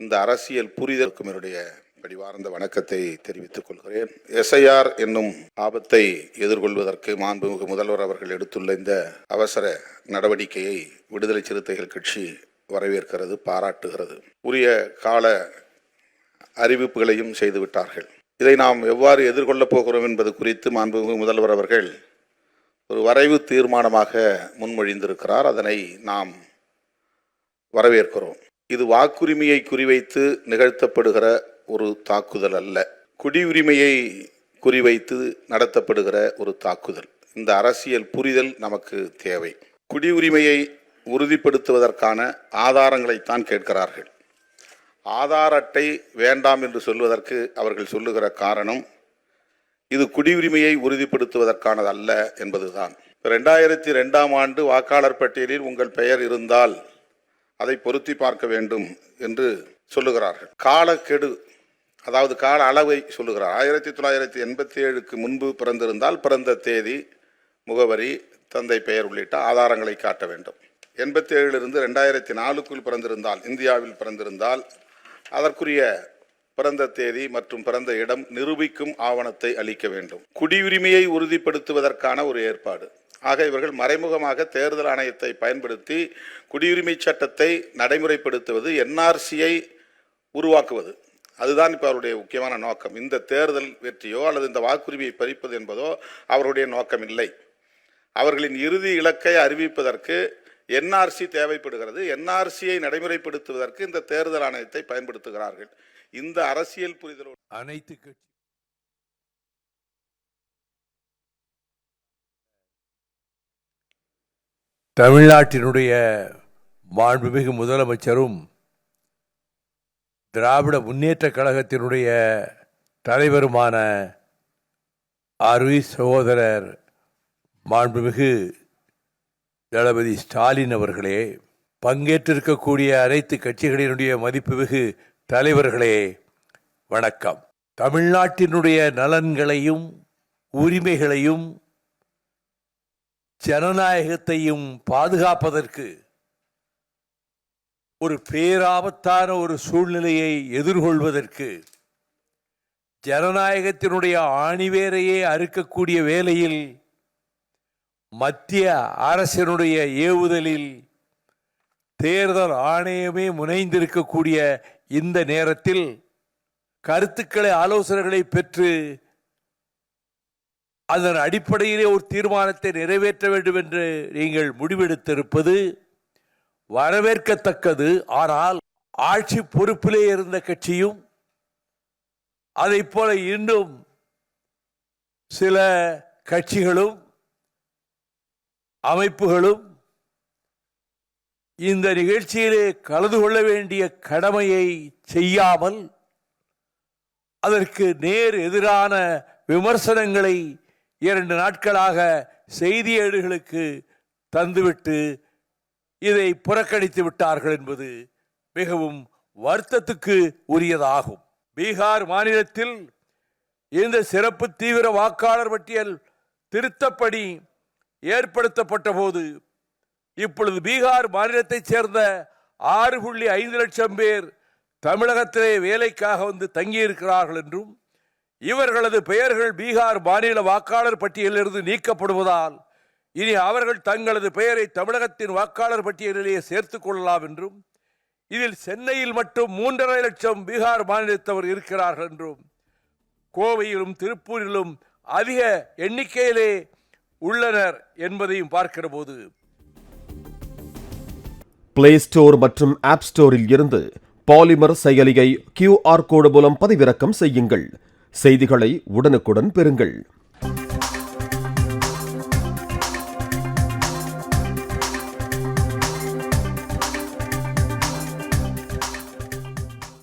இந்த அரசியல் புரிதலுக்கும் என்னுடைய பணிவார்ந்த வணக்கத்தை தெரிவித்துக் கொள்கிறேன். SIR என்னும் ஆபத்தை எதிர்கொள்வதற்கு மாண்புமிகு முதல்வர் அவர்கள் எடுத்துள்ள இந்த அவசர நடவடிக்கையை விடுதலை சிறுத்தைகள் கட்சி வரவேற்கிறது, பாராட்டுகிறது. உரிய கால அறிவிப்புகளையும் செய்துவிட்டார்கள். இதை நாம் எவ்வாறு எதிர்கொள்ளப் போகிறோம் என்பது குறித்து மாண்புமிகு முதல்வர் அவர்கள் ஒரு வரைவு தீர்மானமாக முன்மொழிந்திருக்கிறார். அதனை நாம் வரவேற்கிறோம். இது வாக்குரிமையை குறிவைத்து நிகழ்த்தப்படுகிற ஒரு தாக்குதல் அல்ல, குடியுரிமையை குறிவைத்து நடத்தப்படுகிற ஒரு தாக்குதல். இந்த அரசியல் புரிதல் நமக்கு தேவை. குடியுரிமையை உறுதிப்படுத்துவதற்கான ஆதாரங்களைத்தான் கேட்கிறார்கள். ஆதார அட்டை வேண்டாம் என்று சொல்வதற்கு அவர்கள் சொல்லுகிற காரணம் இது குடியுரிமையை உறுதிப்படுத்துவதற்கானது அல்ல என்பதுதான். 2002ஆம் ஆண்டு வாக்காளர் பட்டியலில் உங்கள் பெயர் இருந்தால் அதை பொருத்தி பார்க்க வேண்டும் என்று சொல்லுகிறார்கள். காலக்கெடு, அதாவது கால அளவை சொல்லுகிறார். 1987க்கு முன்பு பிறந்திருந்தால் பிறந்த தேதி, முகவரி, தந்தை பெயர் உள்ளிட்ட ஆதாரங்களை காட்ட வேண்டும். 87லிருந்து 2004க்குள் பிறந்திருந்தால், இந்தியாவில் பிறந்திருந்தால் அதற்குரிய பிறந்த தேதி மற்றும் பிறந்த இடம் நிரூபிக்கும் ஆவணத்தை அளிக்க வேண்டும். குடியுரிமையை உறுதிப்படுத்துவதற்கான ஒரு ஏற்பாடு. ஆக இவர்கள் மறைமுகமாக தேர்தல் ஆணையத்தை பயன்படுத்தி குடியுரிமை சட்டத்தை நடைமுறைப்படுத்துவது, NRCயை உருவாக்குவது, அதுதான் இப்போ அவருடைய முக்கியமான நோக்கம். இந்த தேர்தல் வெற்றியோ அல்லது இந்த வாக்குரிமையை பறிப்பது என்பதோ அவருடைய நோக்கம் இல்லை. அவர்களின் இறுதி இலக்கை அறிவிப்பதற்கு NRC தேவைப்படுகிறது. NRCயை நடைமுறைப்படுத்துவதற்கு இந்த தேர்தல் ஆணையத்தை பயன்படுத்துகிறார்கள். இந்த அரசியல் புரிதலோடு அனைத்து கட்சி தமிழ்நாட்டினுடைய மாண்புமிகு முதலமைச்சரும் திராவிட முன்னேற்ற கழகத்தினுடைய தலைவருமான அருமை சகோதரர் மாண்புமிகு தளபதி ஸ்டாலின் அவர்களே, பங்கேற்றிருக்கக்கூடிய அனைத்து கட்சிகளினுடைய மதிப்புமிகு தலைவர்களே, வணக்கம். தமிழ்நாட்டினுடைய நலன்களையும் உரிமைகளையும் ஜனநாயகத்தையும் பாதுகாப்பதற்கு ஒரு பேராபத்தான ஒரு சூழ்நிலையை எதிர்கொள்வதற்கு ஜனநாயகத்தினுடைய ஆணிவேரையே அறுக்கக்கூடிய வேளையில் மத்திய அரசினுடைய ஏவுதலில் தேர்தல் ஆணையமே முனைந்திருக்கக்கூடிய இந்த நேரத்தில் கருத்துக்களை, ஆலோசனைகளை பெற்று அதன் அடிப்படையிலே ஒரு தீர்மானத்தை நிறைவேற்ற வேண்டும் என்று நீங்கள் முடிவெடுத்திருப்பது வரவேற்கத்தக்கது. ஆனால் ஆட்சி பொறுப்பிலே இருந்த கட்சியும் அதைப் போல இன்னும் சில கட்சிகளும் அமைப்புகளும் இந்த நிகழ்ச்சியிலே கலந்து கொள்ள வேண்டிய கடமையை செய்யாமல் அதற்கு நேர் எதிரான விமர்சனங்களை 2 நாட்களாக செய்தி ஏடுகளுக்கு தந்துவிட்டு இதை புறக்கணித்து விட்டார்கள் என்பது மிகவும் வருத்தத்துக்கு உரியதாகும். பீகார் மாநிலத்தில் இந்த சிறப்பு தீவிர வாக்காளர் பட்டியல் திருத்தப்படி ஏற்படுத்தப்பட்ட போது இப்பொழுது பீகார் மாநிலத்தைச் சேர்ந்த 6.5 லட்சம் பேர் தமிழகத்திலே வேலைக்காக வந்து தங்கியிருக்கிறார்கள் என்றும் இவர்களது பெயர்கள் பீகார் மாநில வாக்காளர் பட்டியலிலிருந்து நீக்கப்படுவதால் இனி அவர்கள் தங்களது பெயரை தமிழகத்தின் வாக்காளர் பட்டியலிலேயே சேர்த்துக் கொள்ளலாம் என்றும் இதில் சென்னையில் மட்டும் 3.5 லட்சம் பீகார் மாநிலத்தவர் இருக்கிறார்கள் என்றும் கோவையிலும் திருப்பூரிலும் அதிக எண்ணிக்கையிலே உள்ளனர் என்பதையும் பார்க்கிற போது பிளே ஸ்டோர் மற்றும் ஆப் ஸ்டோரில் இருந்து பாலிமர் செயலியை QR கோடு மூலம் பதிவிறக்கம் செய்யுங்கள். செய்திகளை உடனுக்குடன் பெறுங்கள்.